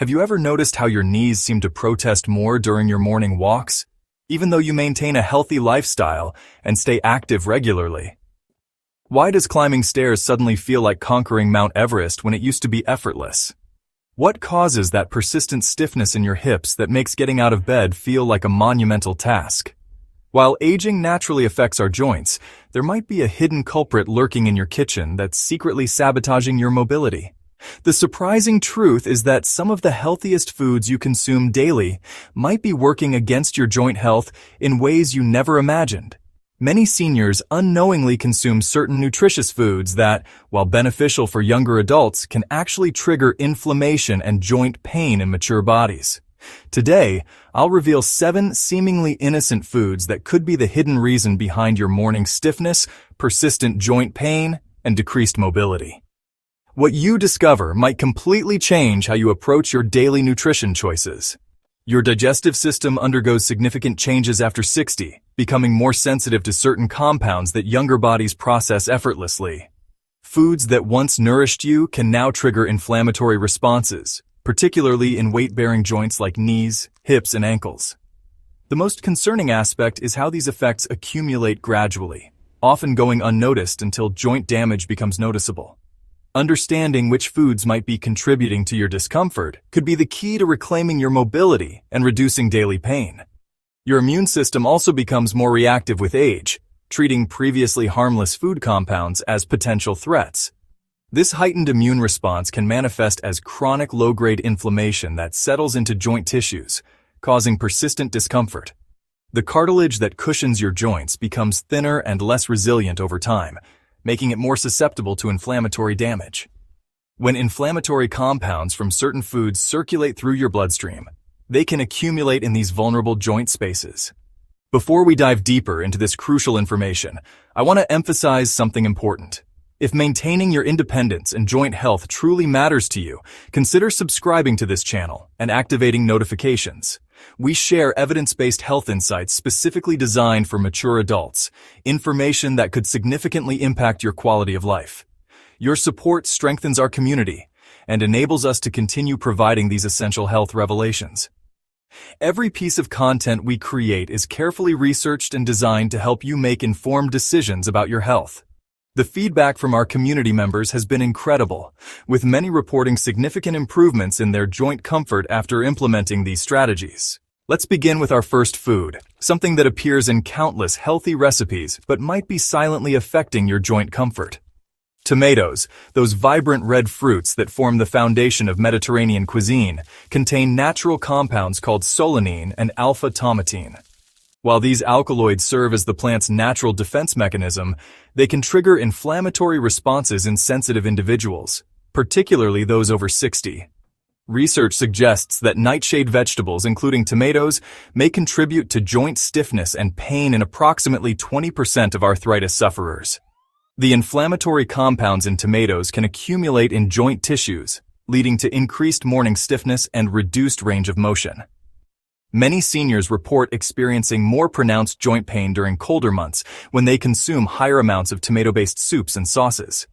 Have you ever noticed how your knees seem to protest more during your morning walks, even though you maintain a healthy lifestyle and stay active regularly? Why does climbing stairs suddenly feel like conquering Mount Everest when it used to be effortless? What causes that persistent stiffness in your hips that makes getting out of bed feel like a monumental task? While aging naturally affects our joints, there might be a hidden culprit lurking in your kitchen that's secretly sabotaging your mobility. The surprising truth is that some of the healthiest foods you consume daily might be working against your joint health in ways you never imagined. Many seniors unknowingly consume certain nutritious foods that, while beneficial for younger adults, can actually trigger inflammation and joint pain in mature bodies. Today, I'll reveal 7 seemingly innocent foods that could be the hidden reason behind your morning stiffness, persistent joint pain, and decreased mobility. What you discover might completely change how you approach your daily nutrition choices. Your digestive system undergoes significant changes after 60, becoming more sensitive to certain compounds that younger bodies process effortlessly. Foods that once nourished you can now trigger inflammatory responses, particularly in weight-bearing joints like knees, hips, and ankles. The most concerning aspect is how these effects accumulate gradually, often going unnoticed until joint damage becomes noticeable. Understanding which foods might be contributing to your discomfort could be the key to reclaiming your mobility and reducing daily pain. Your immune system also becomes more reactive with age, treating previously harmless food compounds as potential threats. This heightened immune response can manifest as chronic low-grade inflammation that settles into joint tissues, causing persistent discomfort. The cartilage that cushions your joints becomes thinner and less resilient over time, making it more susceptible to inflammatory damage. When inflammatory compounds from certain foods circulate through your bloodstream, they can accumulate in these vulnerable joint spaces. Before we dive deeper into this crucial information, I want to emphasize something important. If maintaining your independence and joint health truly matters to you, consider subscribing to this channel and activating notifications. We share evidence-based health insights specifically designed for mature adults, information that could significantly impact your quality of life. Your support strengthens our community and enables us to continue providing these essential health revelations. Every piece of content we create is carefully researched and designed to help you make informed decisions about your health. The feedback from our community members has been incredible, with many reporting significant improvements in their joint comfort after implementing these strategies. Let's begin with our first food, something that appears in countless healthy recipes but might be silently affecting your joint comfort. Tomatoes, those vibrant red fruits that form the foundation of Mediterranean cuisine, contain natural compounds called solanine and alpha-tomatine. While these alkaloids serve as the plant's natural defense mechanism, they can trigger inflammatory responses in sensitive individuals, particularly those over 60. Research suggests that nightshade vegetables, including tomatoes, may contribute to joint stiffness and pain in approximately 20% of arthritis sufferers. The inflammatory compounds in tomatoes can accumulate in joint tissues, leading to increased morning stiffness and reduced range of motion. Many seniors report experiencing more pronounced joint pain during colder months when they consume higher amounts of tomato-based soups and sauces.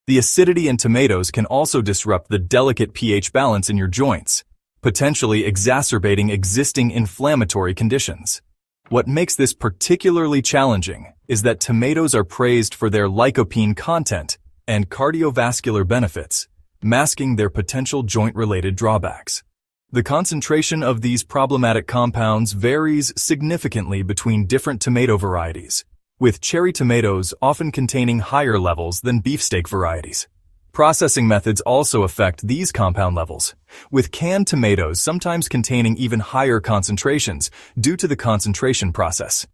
The acidity in tomatoes can also disrupt the delicate pH balance in your joints, potentially exacerbating existing inflammatory conditions. What makes this particularly challenging is that tomatoes are praised for their lycopene content and cardiovascular benefits, masking their potential joint-related drawbacks. The concentration of these problematic compounds varies significantly between different tomato varieties, with cherry tomatoes often containing higher levels than beefsteak varieties. Processing methods also affect these compound levels, with canned tomatoes sometimes containing even higher concentrations due to the concentration process.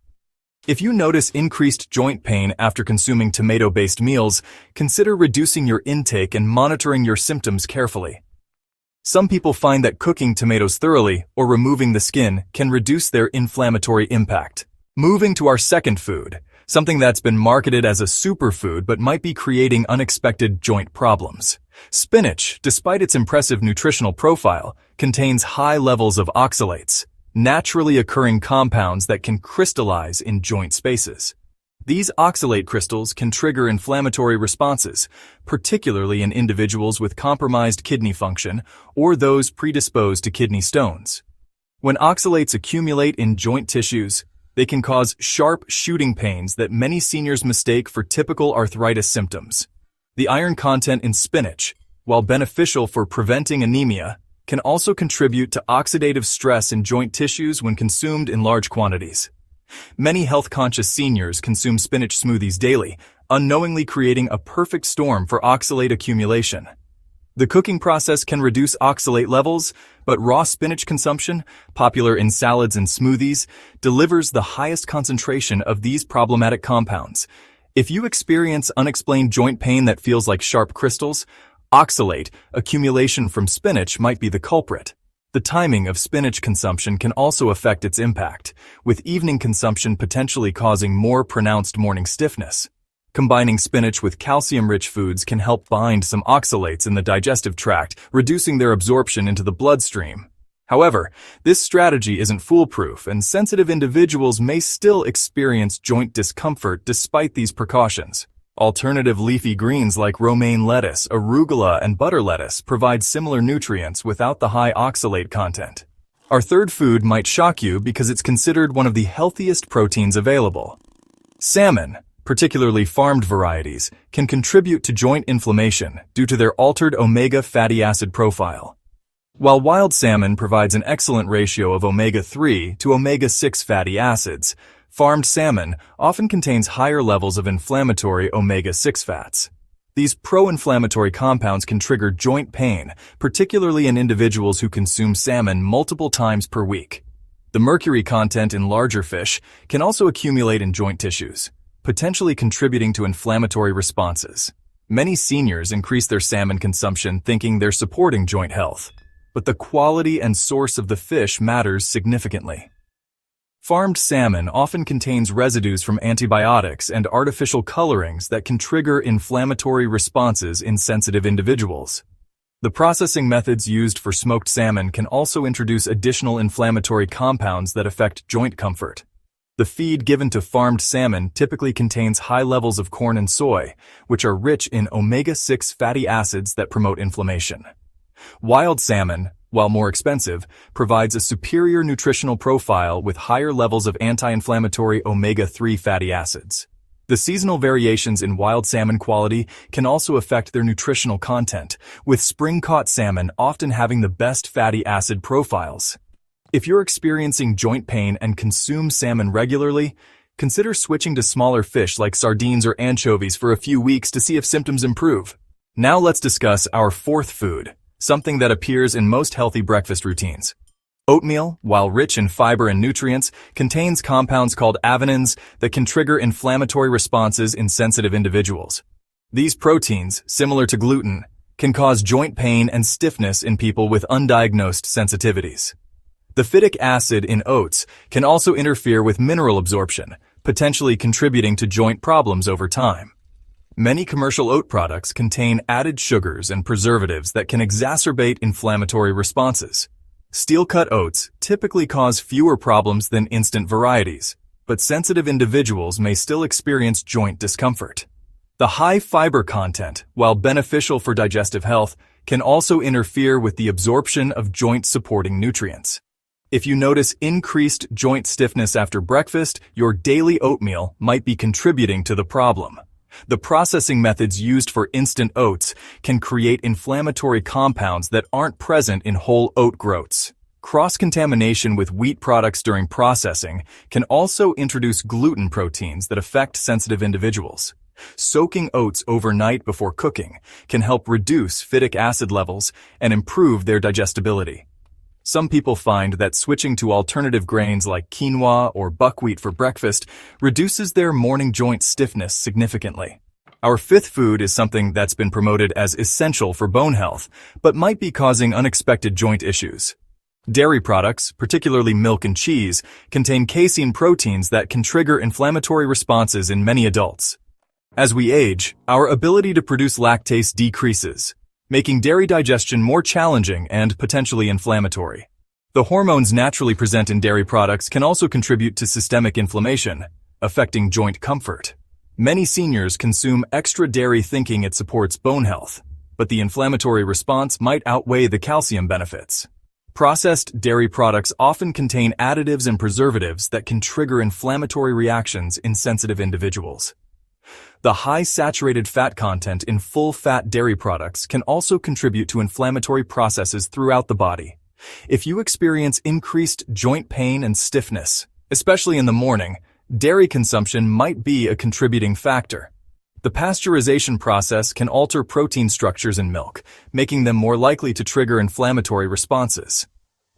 If you notice increased joint pain after consuming tomato-based meals, consider reducing your intake and monitoring your symptoms carefully. Some people find that cooking tomatoes thoroughly or removing the skin can reduce their inflammatory impact. Moving to our second food, something that's been marketed as a superfood but might be creating unexpected joint problems. Spinach, despite its impressive nutritional profile, contains high levels of oxalates, naturally occurring compounds that can crystallize in joint spaces. These oxalate crystals can trigger inflammatory responses, particularly in individuals with compromised kidney function or those predisposed to kidney stones. When oxalates accumulate in joint tissues, they can cause sharp shooting pains that many seniors mistake for typical arthritis symptoms. The iron content in spinach, while beneficial for preventing anemia, can also contribute to oxidative stress in joint tissues when consumed in large quantities. Many health-conscious seniors consume spinach smoothies daily, unknowingly creating a perfect storm for oxalate accumulation. The cooking process can reduce oxalate levels, but raw spinach consumption, popular in salads and smoothies, delivers the highest concentration of these problematic compounds. If you experience unexplained joint pain that feels like sharp crystals, oxalate accumulation from spinach might be the culprit. The timing of spinach consumption can also affect its impact, with evening consumption potentially causing more pronounced morning stiffness. Combining spinach with calcium-rich foods can help bind some oxalates in the digestive tract, reducing their absorption into the bloodstream. However, this strategy isn't foolproof, and sensitive individuals may still experience joint discomfort despite these precautions. Alternative leafy greens like romaine lettuce, arugula, and butter lettuce provide similar nutrients without the high oxalate content. Our third food might shock you because it's considered one of the healthiest proteins available. Salmon, particularly farmed varieties, can contribute to joint inflammation due to their altered omega fatty acid profile. While wild salmon provides an excellent ratio of omega-3 to omega-6 fatty acids, farmed salmon often contains higher levels of inflammatory omega-6 fats. These pro-inflammatory compounds can trigger joint pain, particularly in individuals who consume salmon multiple times per week. The mercury content in larger fish can also accumulate in joint tissues, potentially contributing to inflammatory responses. Many seniors increase their salmon consumption thinking they're supporting joint health, but the quality and source of the fish matters significantly. Farmed salmon often contains residues from antibiotics and artificial colorings that can trigger inflammatory responses in sensitive individuals. The processing methods used for smoked salmon can also introduce additional inflammatory compounds that affect joint comfort. The feed given to farmed salmon typically contains high levels of corn and soy, which are rich in omega-6 fatty acids that promote inflammation. Wild salmon, while more expensive, provides a superior nutritional profile with higher levels of anti-inflammatory omega-3 fatty acids. The seasonal variations in wild salmon quality can also affect their nutritional content, with spring-caught salmon often having the best fatty acid profiles. If you're experiencing joint pain and consume salmon regularly, consider switching to smaller fish like sardines or anchovies for a few weeks to see if symptoms improve. Now let's discuss our fourth food, something that appears in most healthy breakfast routines. Oatmeal, while rich in fiber and nutrients, contains compounds called avenins that can trigger inflammatory responses in sensitive individuals. These proteins, similar to gluten, can cause joint pain and stiffness in people with undiagnosed sensitivities. The phytic acid in oats can also interfere with mineral absorption, potentially contributing to joint problems over time. Many commercial oat products contain added sugars and preservatives that can exacerbate inflammatory responses. Steel-cut oats typically cause fewer problems than instant varieties, but sensitive individuals may still experience joint discomfort. The high fiber content, while beneficial for digestive health, can also interfere with the absorption of joint-supporting nutrients. If you notice increased joint stiffness after breakfast, your daily oatmeal might be contributing to the problem. The processing methods used for instant oats can create inflammatory compounds that aren't present in whole oat groats. Cross-contamination with wheat products during processing can also introduce gluten proteins that affect sensitive individuals. Soaking oats overnight before cooking can help reduce phytic acid levels and improve their digestibility. Some people find that switching to alternative grains like quinoa or buckwheat for breakfast reduces their morning joint stiffness significantly. Our fifth food is something that's been promoted as essential for bone health, but might be causing unexpected joint issues. Dairy products, particularly milk and cheese, contain casein proteins that can trigger inflammatory responses in many adults. As we age, our ability to produce lactase decreases, making dairy digestion more challenging and potentially inflammatory. The hormones naturally present in dairy products can also contribute to systemic inflammation. affecting joint comfort. Many seniors consume extra dairy thinking it supports bone health, but the inflammatory response might outweigh the calcium benefits. Processed dairy products often contain additives and preservatives that can trigger inflammatory reactions in sensitive individuals. The high saturated fat content in full-fat dairy products can also contribute to inflammatory processes throughout the body. If you experience increased joint pain and stiffness, especially in the morning, dairy consumption might be a contributing factor. The pasteurization process can alter protein structures in milk, making them more likely to trigger inflammatory responses.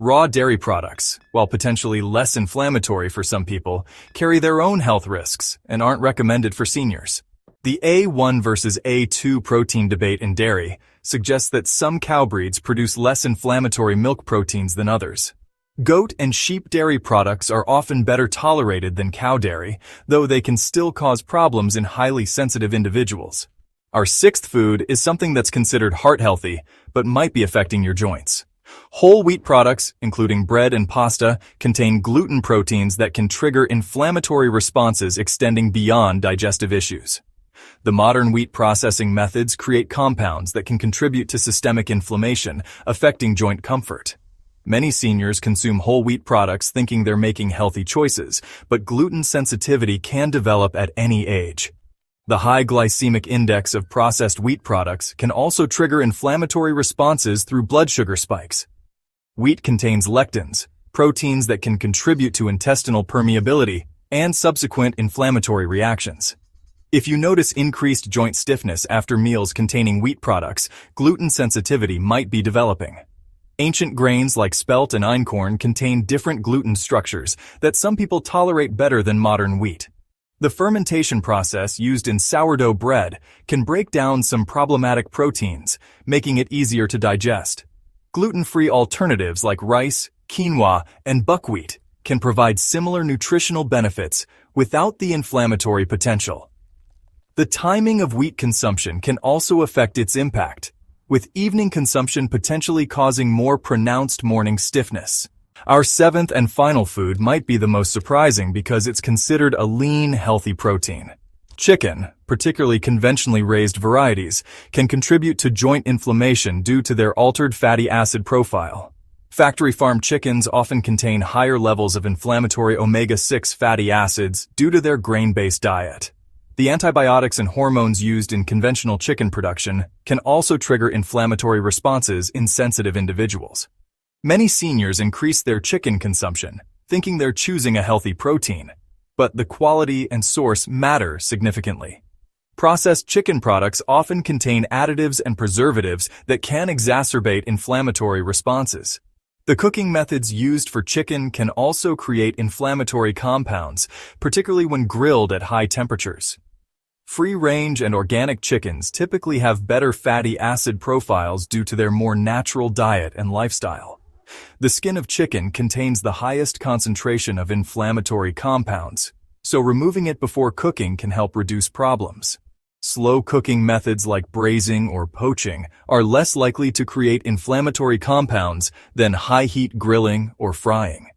Raw dairy products, while potentially less inflammatory for some people, carry their own health risks and aren't recommended for seniors. The A1 versus A2 protein debate in dairy suggests that some cow breeds produce less inflammatory milk proteins than others. Goat and sheep dairy products are often better tolerated than cow dairy, though they can still cause problems in highly sensitive individuals. Our sixth food is something that's considered heart-healthy, but might be affecting your joints. Whole wheat products, including bread and pasta, contain gluten proteins that can trigger inflammatory responses extending beyond digestive issues. The modern wheat processing methods create compounds that can contribute to systemic inflammation, affecting joint comfort. Many seniors consume whole wheat products thinking they're making healthy choices, but gluten sensitivity can develop at any age. The high glycemic index of processed wheat products can also trigger inflammatory responses through blood sugar spikes. Wheat contains lectins, proteins that can contribute to intestinal permeability and subsequent inflammatory reactions. If you notice increased joint stiffness after meals containing wheat products, gluten sensitivity might be developing. Ancient grains like spelt and einkorn contain different gluten structures that some people tolerate better than modern wheat. The fermentation process used in sourdough bread can break down some problematic proteins, making it easier to digest. Gluten-free alternatives like rice, quinoa, and buckwheat can provide similar nutritional benefits without the inflammatory potential. The timing of wheat consumption can also affect its impact, with evening consumption potentially causing more pronounced morning stiffness. Our seventh and final food might be the most surprising because it's considered a lean, healthy protein. Chicken, particularly conventionally raised varieties, can contribute to joint inflammation due to their altered fatty acid profile. Factory farm chickens often contain higher levels of inflammatory omega-6 fatty acids due to their grain-based diet. The antibiotics and hormones used in conventional chicken production can also trigger inflammatory responses in sensitive individuals. Many seniors increase their chicken consumption, thinking they're choosing a healthy protein, but the quality and source matter significantly. Processed chicken products often contain additives and preservatives that can exacerbate inflammatory responses. The cooking methods used for chicken can also create inflammatory compounds, particularly when grilled at high temperatures. Free-range and organic chickens typically have better fatty acid profiles due to their more natural diet and lifestyle. The skin of chicken contains the highest concentration of inflammatory compounds, so removing it before cooking can help reduce problems. Slow cooking methods like braising or poaching are less likely to create inflammatory compounds than high-heat grilling or frying.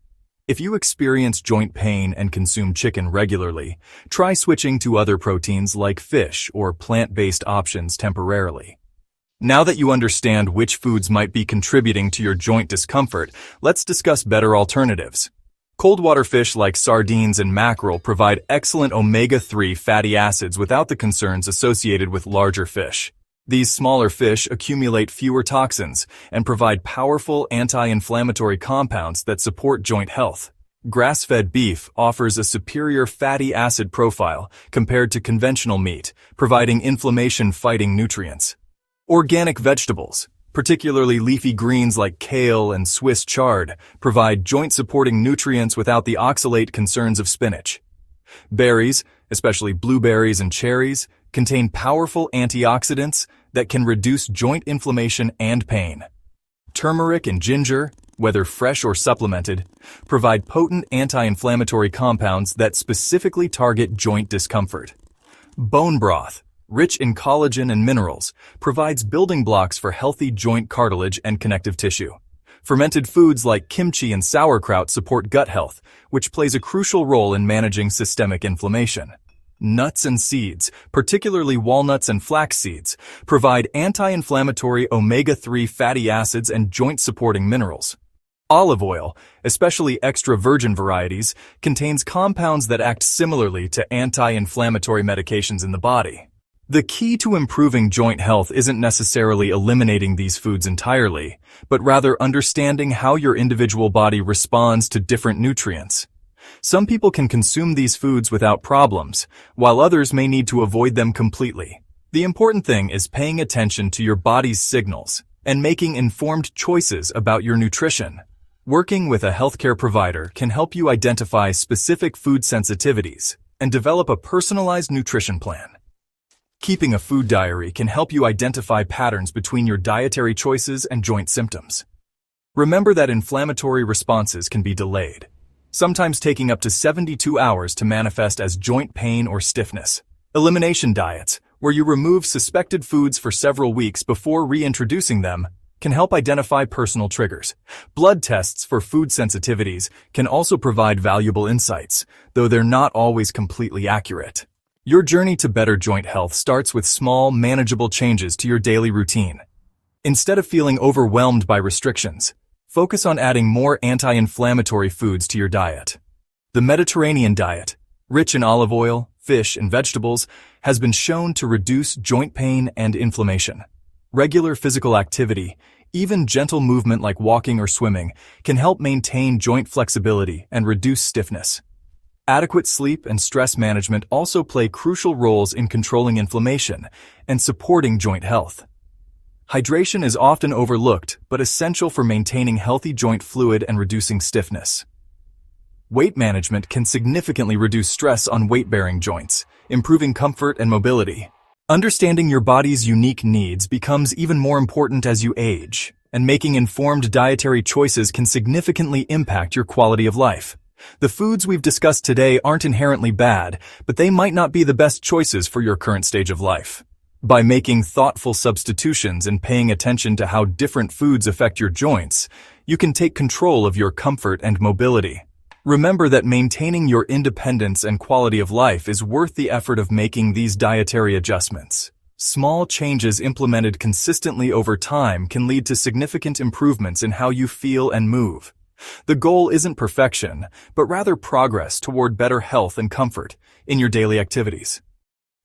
If you experience joint pain and consume chicken regularly, try switching to other proteins like fish or plant-based options temporarily. Now that you understand which foods might be contributing to your joint discomfort, let's discuss better alternatives. Cold water fish like sardines and mackerel provide excellent omega-3 fatty acids without the concerns associated with larger fish. These smaller fish accumulate fewer toxins and provide powerful anti-inflammatory compounds that support joint health. Grass-fed beef offers a superior fatty acid profile compared to conventional meat, providing inflammation-fighting nutrients. Organic vegetables, particularly leafy greens like kale and Swiss chard, provide joint-supporting nutrients without the oxalate concerns of spinach. Berries, especially blueberries and cherries, contain powerful antioxidants that can reduce joint inflammation and pain. Turmeric and ginger, whether fresh or supplemented, provide potent anti-inflammatory compounds that specifically target joint discomfort. Bone broth, rich in collagen and minerals, provides building blocks for healthy joint cartilage and connective tissue. Fermented foods like kimchi and sauerkraut support gut health, which plays a crucial role in managing systemic inflammation. Nuts and seeds, particularly walnuts and flax seeds, provide anti-inflammatory omega-3 fatty acids and joint-supporting minerals. Olive oil, especially extra virgin varieties, contains compounds that act similarly to anti-inflammatory medications in the body. The key to improving joint health isn't necessarily eliminating these foods entirely, but rather understanding how your individual body responds to different nutrients. Some people can consume these foods without problems, while others may need to avoid them completely. The important thing is paying attention to your body's signals and making informed choices about your nutrition. Working with a healthcare provider can help you identify specific food sensitivities and develop a personalized nutrition plan. Keeping a food diary can help you identify patterns between your dietary choices and joint symptoms. Remember that inflammatory responses can be delayed, sometimes taking up to 72 hours to manifest as joint pain or stiffness. Elimination diets, where you remove suspected foods for several weeks before reintroducing them, can help identify personal triggers. Blood tests for food sensitivities can also provide valuable insights, though they're not always completely accurate. Your journey to better joint health starts with small, manageable changes to your daily routine. Instead of feeling overwhelmed by restrictions, focus on adding more anti-inflammatory foods to your diet. The Mediterranean diet, rich in olive oil, fish, and vegetables, has been shown to reduce joint pain and inflammation. Regular physical activity, even gentle movement like walking or swimming, can help maintain joint flexibility and reduce stiffness. Adequate sleep and stress management also play crucial roles in controlling inflammation and supporting joint health. Hydration is often overlooked, but essential for maintaining healthy joint fluid and reducing stiffness. Weight management can significantly reduce stress on weight-bearing joints, improving comfort and mobility. Understanding your body's unique needs becomes even more important as you age, and making informed dietary choices can significantly impact your quality of life. The foods we've discussed today aren't inherently bad, but they might not be the best choices for your current stage of life. By making thoughtful substitutions and paying attention to how different foods affect your joints, you can take control of your comfort and mobility. Remember that maintaining your independence and quality of life is worth the effort of making these dietary adjustments. Small changes implemented consistently over time can lead to significant improvements in how you feel and move. The goal isn't perfection, but rather progress toward better health and comfort in your daily activities.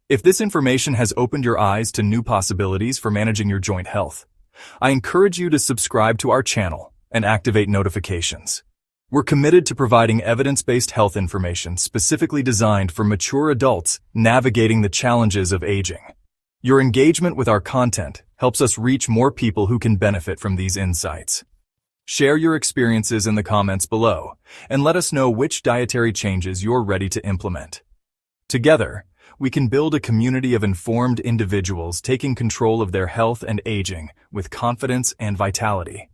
If this information has opened your eyes to new possibilities for managing your joint health, I encourage you to subscribe to our channel and activate notifications. We're committed to providing evidence-based health information specifically designed for mature adults navigating the challenges of aging. Your engagement with our content helps us reach more people who can benefit from these insights. Share your experiences in the comments below and let us know which dietary changes you're ready to implement. Together, we can build a community of informed individuals taking control of their health and aging with confidence and vitality.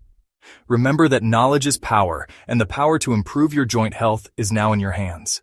Remember that knowledge is power, and the power to improve your joint health is now in your hands.